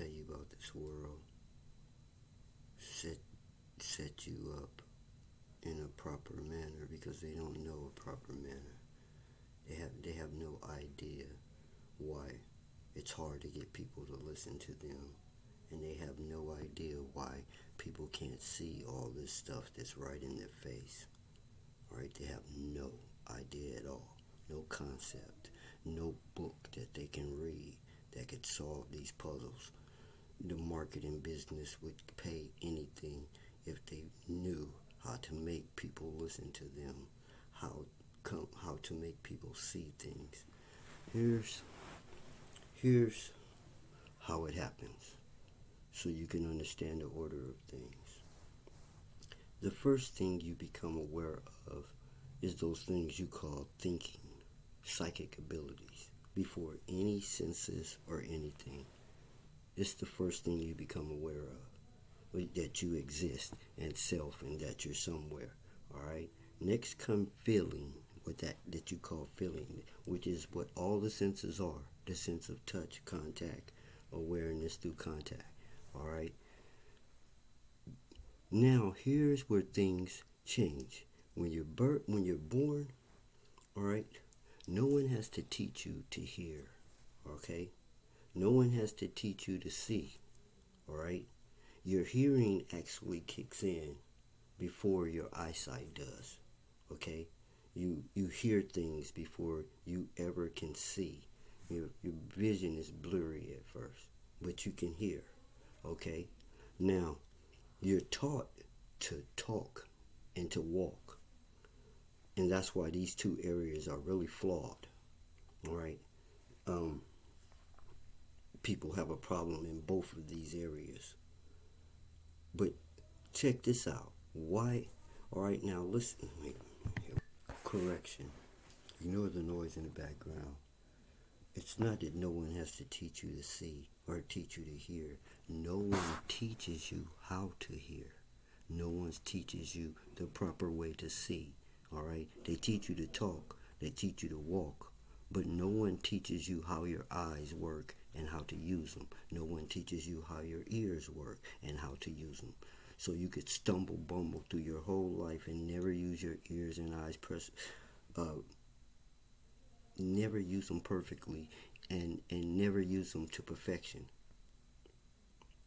tell you about this world, set you up in a proper manner, because they don't know a proper manner. They have no idea why it's hard to get people to listen to them, and they have no idea why people can't see all this stuff that's right in their face. Right? They have no idea at all, no concept, no book that they can read that could solve these puzzles. The marketing business would pay anything if they knew how to make people listen to them, how to make people see things. Here's how it happens, so you can understand the order of things. The first thing you become aware of is those things you call thinking, psychic abilities, before any senses or anything. It's the first thing you become aware of, that you exist and self, and that you're somewhere. All right. Next come feeling, with that you call feeling, which is what all the senses are: the sense of touch, contact, awareness through contact. All right. Now here's where things change. When you're born, all right, no one has to teach you to hear. Okay. No one has to teach you to see. All right. Your hearing actually kicks in before your eyesight does. Okay. You hear things before you ever can see. Your vision is blurry at first, but you can hear. Okay. Now, you're taught to talk and to walk. And that's why these two areas are really flawed. All right. People have a problem in both of these areas. But check this out. Why? All right, now listen. Correction. Ignore the noise in the background. It's not that no one has to teach you to see or teach you to hear. No one teaches you how to hear. No one teaches you the proper way to see. All right? They teach you to talk. They teach you to walk. But no one teaches you how your eyes work and how to use them. No one teaches you how your ears work and how to use them. So you could bumble through your whole life and never use your ears and eyes never use them perfectly, and never use them to perfection.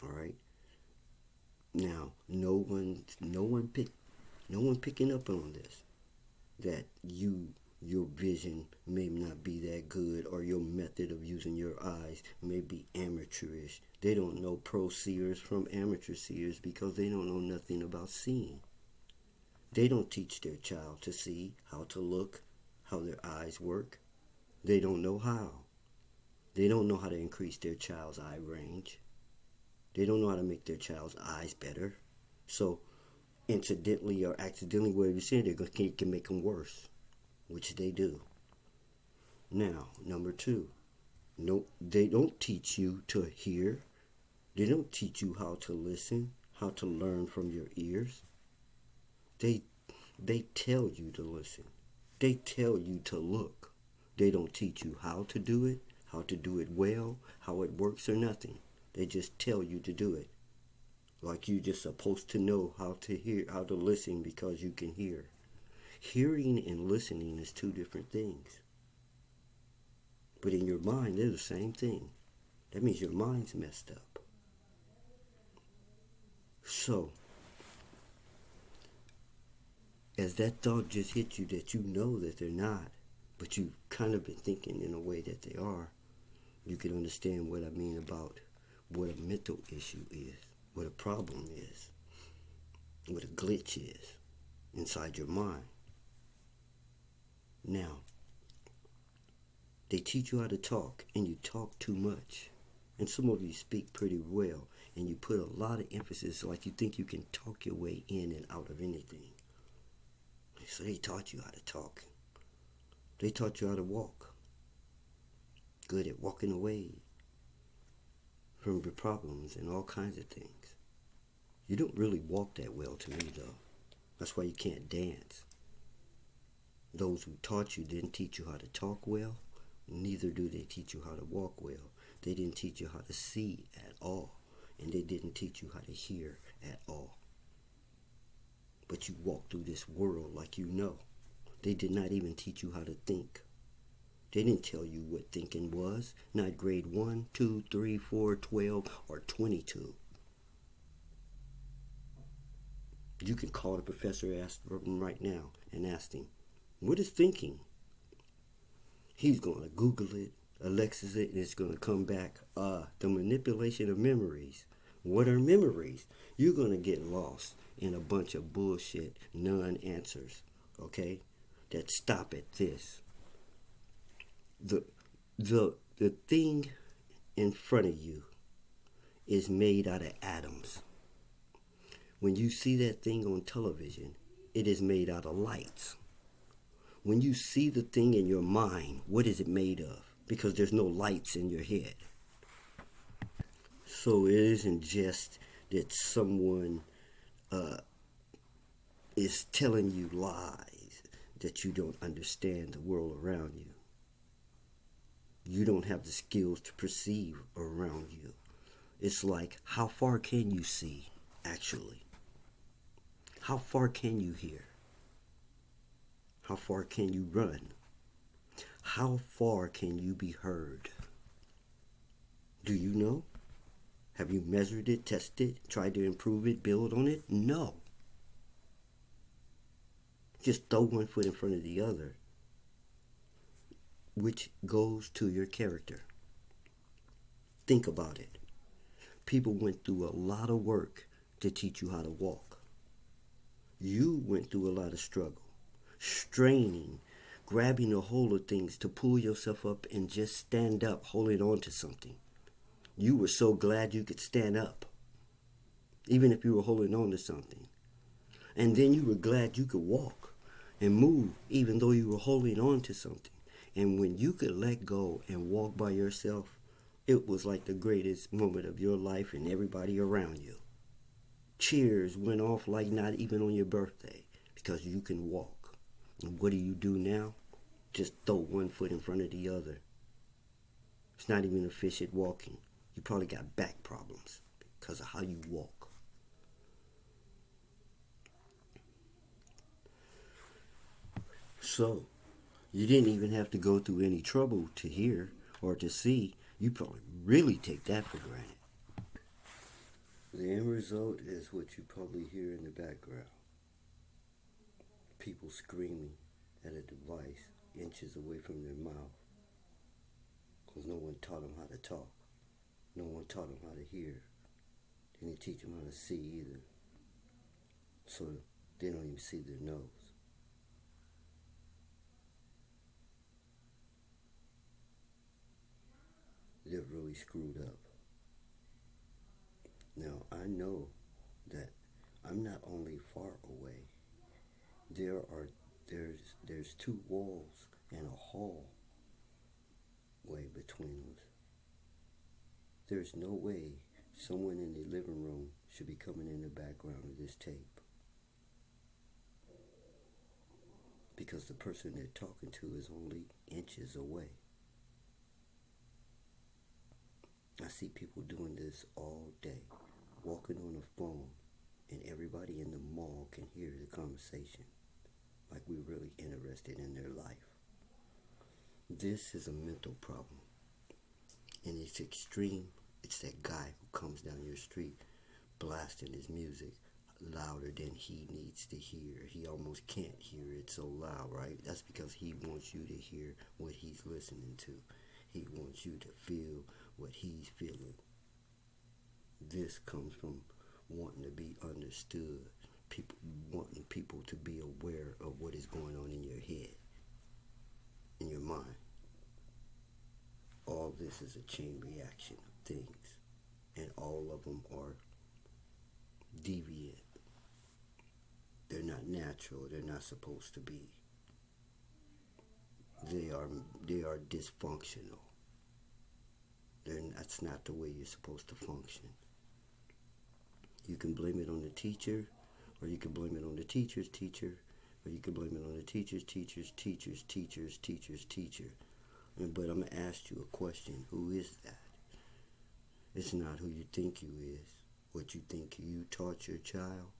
All right. Now, no one picking up on this, that your vision may not be that good, or your method of using your eyes may be amateurish. They don't know pro seers from amateur seers, because they don't know nothing about seeing. They don't teach their child to see, how to look, how their eyes work. They don't know how. They don't know how to increase their child's eye range. They don't know how to make their child's eyes better. So, incidentally or accidentally, whatever you say, they can make them worse, which they do. Now, number two, no, they don't teach you to hear. They don't teach you how to listen, how to learn from your ears. They tell you to listen. They tell you to look. They don't teach you how to do it well, how it works, or nothing. They just tell you to do it. Like you're just supposed to know how to hear, how to listen, because you can hear. Hearing and listening is two different things. But in your mind, they're the same thing. That means your mind's messed up. So, as that thought just hit you, that you know that they're not, but you've kind of been thinking in a way that they are, you can understand what I mean about what a mental issue is, what a problem is, what a glitch is inside your mind. Now, they teach you how to talk, and you talk too much. And some of you speak pretty well, and you put a lot of emphasis, like you think you can talk your way in and out of anything. So they taught you how to talk. They taught you how to walk. Good at walking away from your problems and all kinds of things. You don't really walk that well to me, though. That's why you can't dance. Those who taught you didn't teach you how to talk well. Neither do they teach you how to walk well. They didn't teach you how to see at all. And they didn't teach you how to hear at all. But you walk through this world like you know. They did not even teach you how to think. They didn't tell you what thinking was. Not grade 1, 2, 3, 4, 12, or 22. You can call the professor right now and ask him, what is thinking? He's going to Google it, Alexis it, and it's going to come back, the manipulation of memories. What are memories? You're going to get lost in a bunch of bullshit non-answers, okay, that stop at this. The thing in front of you is made out of atoms. When you see that thing on television, it is made out of lights. When you see the thing in your mind, what is it made of? Because there's no lights in your head. So it isn't just that someone is telling you lies, that you don't understand the world around you. You don't have the skills to perceive around you. It's like, how far can you see, actually? How far can you hear? How far can you run? How far can you be heard? Do you know? Have you measured it, tested it, tried to improve it, build on it? No. Just throw one foot in front of the other, which goes to your character. Think about it. People went through a lot of work to teach you how to walk. You went through a lot of struggle, straining, grabbing a hold of things to pull yourself up and just stand up, holding on to something. You were so glad you could stand up, even if you were holding on to something. And then you were glad you could walk and move, even though you were holding on to something. And when you could let go and walk by yourself, it was like the greatest moment of your life and everybody around you. Cheers went off like not even on your birthday, because you can walk. And what do you do now? Just throw one foot in front of the other. It's not even efficient walking. You probably got back problems because of how you walk. So, you didn't even have to go through any trouble to hear or to see. You probably really take that for granted. The end result is what you probably hear in the background. People screaming at a device inches away from their mouth. Because no one taught them how to talk. No one taught them how to hear. They didn't teach them how to see either. So they don't even see their nose. They're really screwed up. Now, I know that I'm not only far away. There's 2 walls and a hallway between us. There's no way someone in the living room should be coming in the background of this tape. Because the person they're talking to is only inches away. I see people doing this all day, walking on a phone, and everybody in the mall can hear the conversation, like we're really interested in their life. This is a mental problem, and it's extreme. It's that guy who comes down your street blasting his music louder than he needs to hear. He almost can't hear it so loud, right? That's because he wants you to hear what he's listening to. He wants you to feel what he's feeling. This comes from wanting to be understood, wanting people to be aware of what is going on in your head, in your mind. All this is a chain reaction of things, and all of them are deviant. They're not natural. They're not supposed to be. They are dysfunctional. That's not the way you're supposed to function. You can blame it on the teacher, or you can blame it on the teacher's teacher, or you can blame it on the teacher's teacher's teacher's teacher's teacher's teacher. But I'm going to ask you a question. Who is that? It's not who you think you is. What you think you taught your child.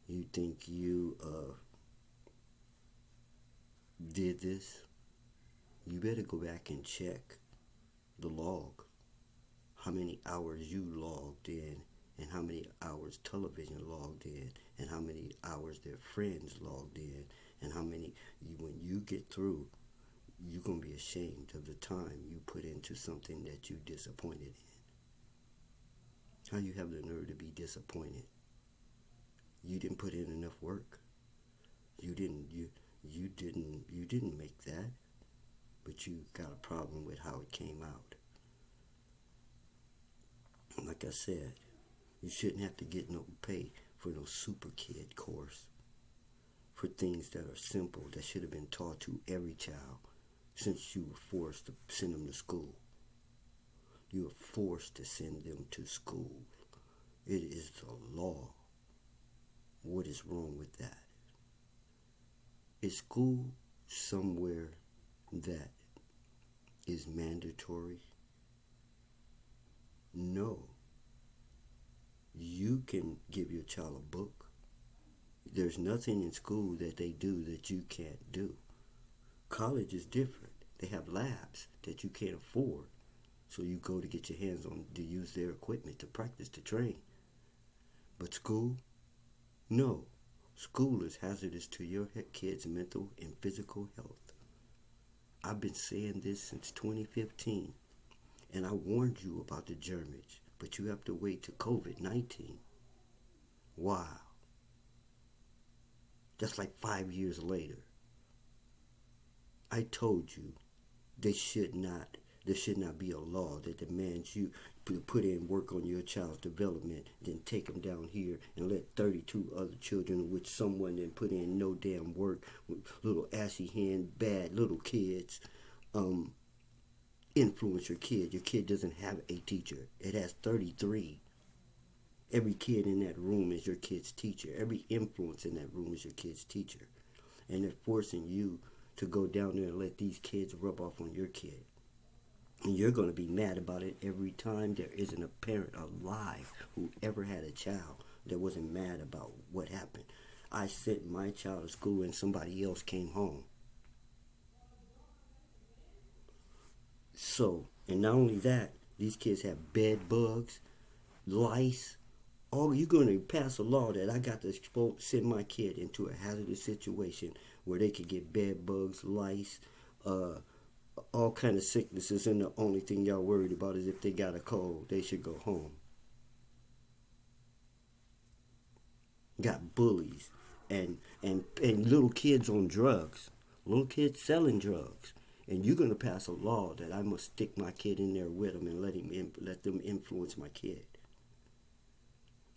You think you did this. You better go back and check the log. How many hours you logged in, and how many hours television logged in, and how many hours their friends logged in, and how many, when you get through, you're going to be ashamed of the time you put into something that you disappointed in. How you have the nerve to be disappointed? You didn't put in enough work. You didn't make that, but you got a problem with how it came out. Like I said, you shouldn't have to get no pay for no super kid course, for things that are simple that should have been taught to every child since you were forced to send them to school. You were forced to send them to school. It is the law. What is wrong with that? Is school somewhere that is mandatory? No. You can give your child a book. There's nothing in school that they do that you can't do. College is different. They have labs that you can't afford. So you go to get your hands on to use their equipment to practice, to train. But school? No. School is hazardous to your kids' mental and physical health. I've been saying this since 2015, and I warned you about the germage, but you have to wait till COVID-19. Wow. That's like 5 years later. I told you there should not be a law that demands you to put in work on your child's development, then take them down here and let 32 other children, which someone didn't put in no damn work, with little assy hand, bad little kids, influence your kid. Your kid doesn't have a teacher. It has 33. Every kid in that room is your kid's teacher. Every influence in that room is your kid's teacher. And they're forcing you to go down there and let these kids rub off on your kid. And you're going to be mad about it every time there isn't a parent alive who ever had a child that wasn't mad about what happened. I sent my child to school and somebody else came home. So, and not only that, these kids have bed bugs, lice. Oh, you're going to pass a law that I got to send my kid into a hazardous situation where they could get bed bugs, lice, all kind of sicknesses, and the only thing y'all worried about is if they got a cold, they should go home. Got bullies and little kids on drugs, little kids selling drugs, and you're gonna pass a law that I must stick my kid in there with them and let them influence my kid.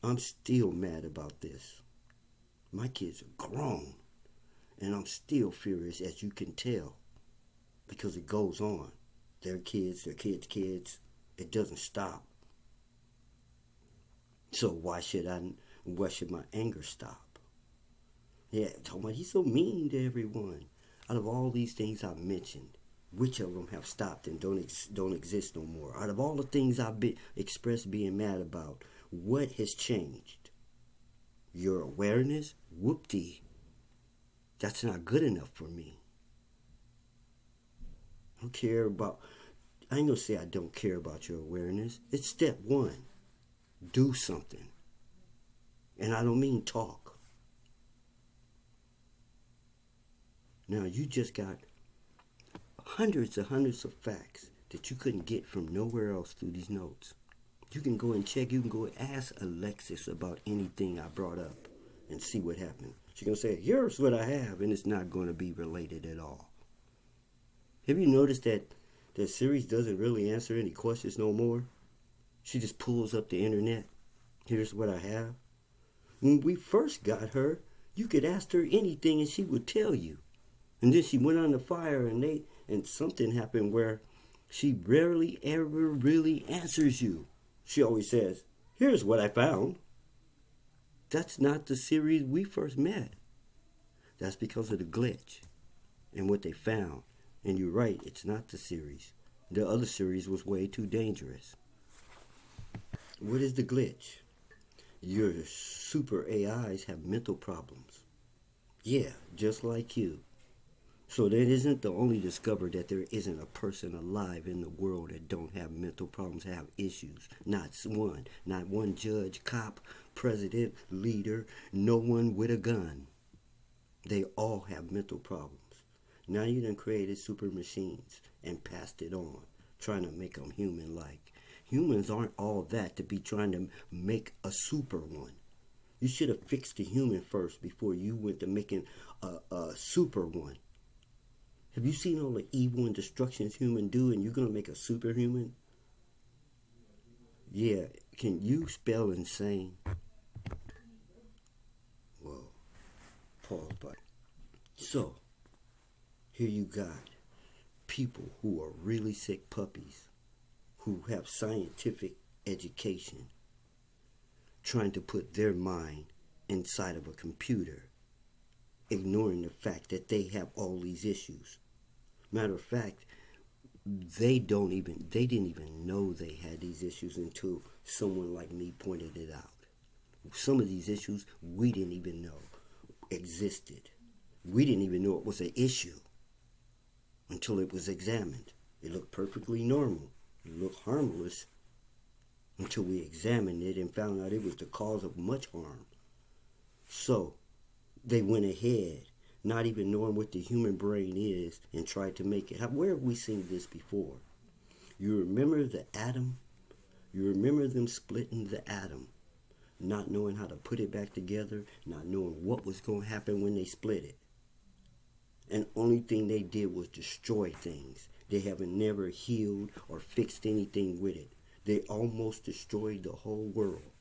I'm still mad about this. My kids are grown, and I'm still furious, as you can tell. Because it goes on. Their kids, kids. It doesn't stop. So why should my anger stop? Yeah, talking about he's so mean to everyone. Out of all these things I mentioned, which of them have stopped and don't exist no more? Out of all the things I've expressed being mad about, what has changed? Your awareness? Whoop-dee. That's not good enough for me. I ain't gonna say I don't care about your awareness. It's step one. Do something. And I don't mean talk. Now, you just got hundreds of facts that you couldn't get from nowhere else through these notes. You can go and check. You can go ask Alexis about anything I brought up and see what happened. She's going to say, here's what I have, and it's not going to be related at all. Have you noticed that Siri doesn't really answer any questions no more? She just pulls up the internet. Here's what I have. When we first got her, you could ask her anything and she would tell you. And then she went on the fire and something happened where she rarely ever really answers you. She always says, here's what I found. That's not the Siri we first met. That's because of the glitch and what they found. And you're right, it's not the series. The other series was way too dangerous. What is the glitch? Your super AIs have mental problems. Yeah, just like you. So that isn't the only discovered that there isn't a person alive in the world that don't have mental problems, have issues. Not one. Not one judge, cop, president, leader, no one with a gun. They all have mental problems. Now you done created super machines and passed it on, trying to make them human-like. Humans aren't all that to be trying to make a super one. You should have fixed the human first before you went to making a super one. Have you seen all the evil and destructions humans do and you're going to make a superhuman? Yeah, can you spell insane? Well, pause button. So, here you got people who are really sick puppies who have scientific education trying to put their mind inside of a computer, ignoring the fact that they have all these issues. Matter of fact, they didn't even know they had these issues until someone like me pointed it out. Some of these issues we didn't even know existed. We didn't even know it was an issue until it was examined. It looked perfectly normal. It looked harmless until we examined it and found out it was the cause of much harm. So they went ahead, not even knowing what the human brain is, and tried to make it. Where have we seen this before? You remember the atom? You remember them splitting the atom, not knowing how to put it back together, not knowing what was going to happen when they split it. And only thing they did was destroy things. They haven't never healed or fixed anything with it. They almost destroyed the whole world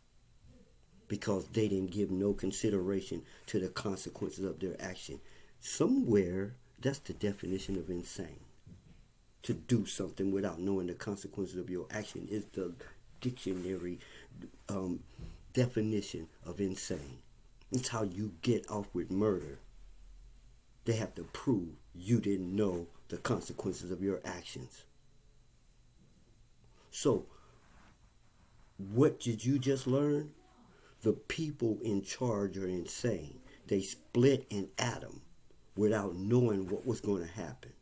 because they didn't give no consideration to the consequences of their action. Somewhere, that's the definition of insane. To do something without knowing the consequences of your action is the dictionary definition of insane. It's how you get off with murder. They have to prove you didn't know the consequences of your actions. So, what did you just learn? The people in charge are insane. They split an atom without knowing what was going to happen.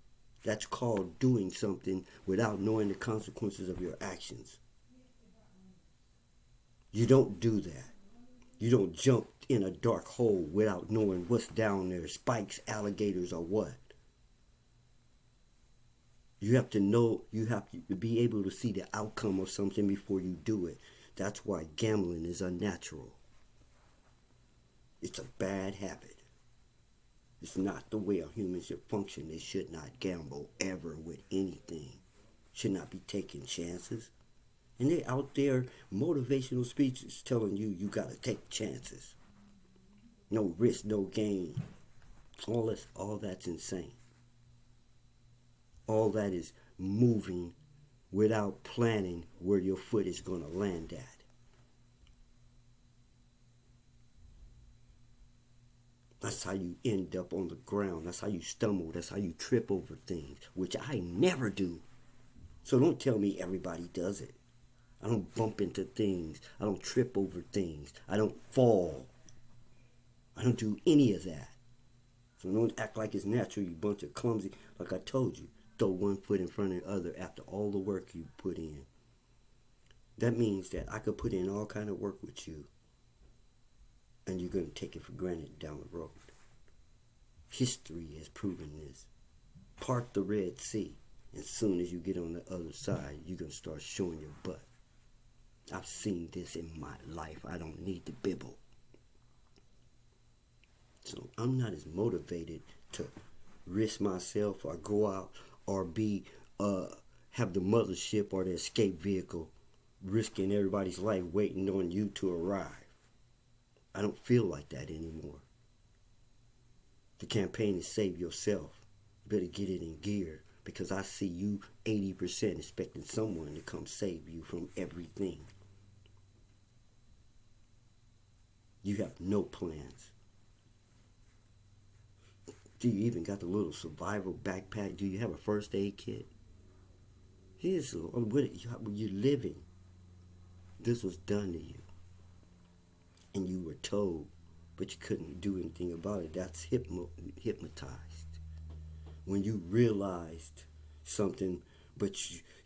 That's called doing something without knowing the consequences of your actions. You don't do that. You don't jump in a dark hole without knowing what's down there, spikes, alligators, or what. You have to know, you have to be able to see the outcome of something before you do it. That's why gambling is unnatural. It's a bad habit. It's not the way a human should function. They should not gamble ever with anything. Should not be taking chances. And they're out there, motivational speeches telling you you got to take chances. No risk, no gain. All that's insane. All that is moving without planning where your foot is going to land at. That's how you end up on the ground. That's how you stumble. That's how you trip over things, which I never do. So don't tell me everybody does it. I don't bump into things. I don't trip over things. I don't fall. I don't do any of that. So don't act like it's natural, you bunch of clumsy. Like I told you, throw one foot in front of the other after all the work you put in. That means that I could put in all kind of work with you, and you're going to take it for granted down the road. History has proven this. Part the Red Sea. As soon as you get on the other side, you're going to start showing your butt. I've seen this in my life. I don't need to bibble. So I'm not as motivated to risk myself or go out or be have the mothership or the escape vehicle risking everybody's life waiting on you to arrive. I don't feel like that anymore. The campaign is save yourself. You better get it in gear because I see you 80% expecting someone to come save you from everything. You have no plans. Do you even got the little survival backpack? Do you have a first aid kit? Here's what you're living. This was done to you. And you were told, but you couldn't do anything about it. That's hypnotized. When you realized something, but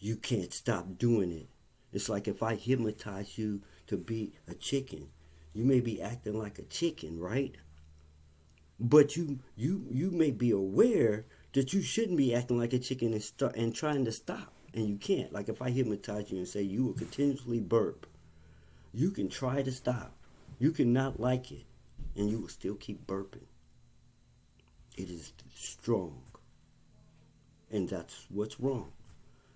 you can't stop doing it. It's like if I hypnotize you to be a chicken, you may be acting like a chicken, right? But you may be aware that you shouldn't be acting like a chicken and trying to stop, and you can't. Like if I hypnotize you and say you will continuously burp, you can try to stop. You can not like it, and you will still keep burping. It is strong, and that's what's wrong.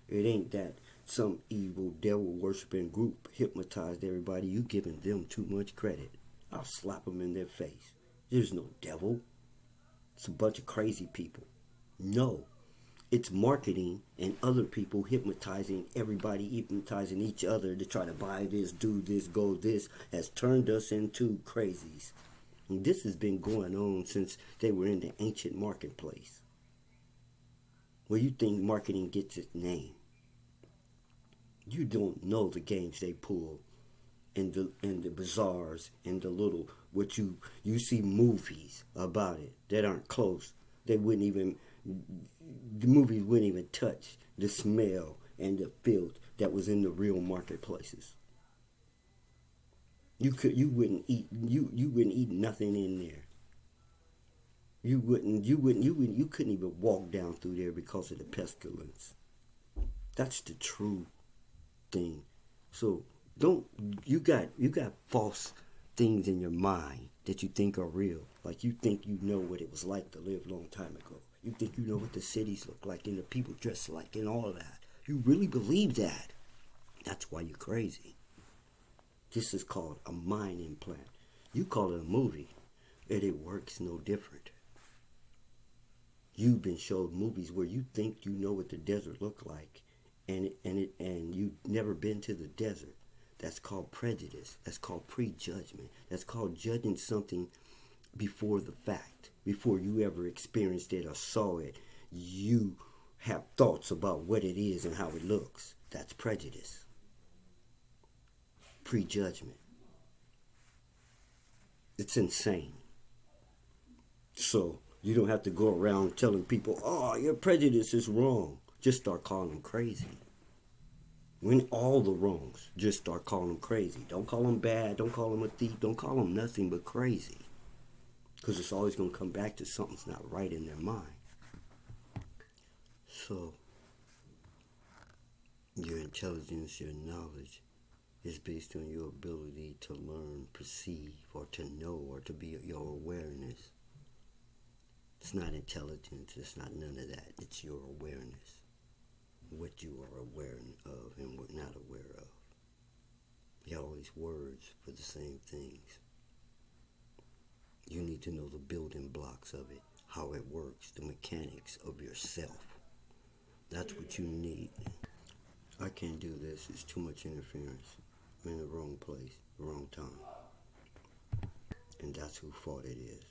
It ain't that some evil devil worshiping group hypnotized everybody. You giving them too much credit. I'll slap them in their face. There's no devil. It's a bunch of crazy people. No. It's marketing and other people hypnotizing everybody, hypnotizing each other to try to buy this, do this, go this, has turned us into crazies. And this has been going on since they were in the ancient marketplace. Where you think marketing gets its name. You don't know the games they pull in the bazaars and the little what you see movies about it that aren't close. The movies wouldn't even touch the smell and the filth that was in the real marketplaces. You wouldn't eat nothing in there. You couldn't even walk down through there because of the pestilence. That's the true thing. So you got false things in your mind that you think are real. Like you think you know what it was like to live a long time ago. You think you know what the cities look like and the people dress like and all of that. You really believe that. That's why you're crazy. This is called a mind implant. You call it a movie, and it works no different. You've been showed movies where you think you know what the desert looked like, and you've never been to the desert. That's called prejudice. That's called prejudgment. That's called judging something before the fact. Before you ever experienced it or saw it, you have thoughts about what it is and how it looks. That's prejudice. Prejudgment. It's insane. So you don't have to go around telling people, oh, your prejudice is wrong. Just start calling them crazy. When all the wrongs, just start calling them crazy. Don't call them bad. Don't call them a thief. Don't call them nothing but crazy. Because it's always going to come back to something's not right in their mind. So, your intelligence, your knowledge is based on your ability to learn, perceive, or to know, or to be your awareness. It's not intelligence. It's not none of that. It's your awareness. What you are aware of and what not aware of. You got all these words for the same things. You need to know the building blocks of it, how it works, the mechanics of yourself. That's what you need. I can't do this. It's too much interference. I'm in the wrong place, the wrong time. And that's whose fault it is.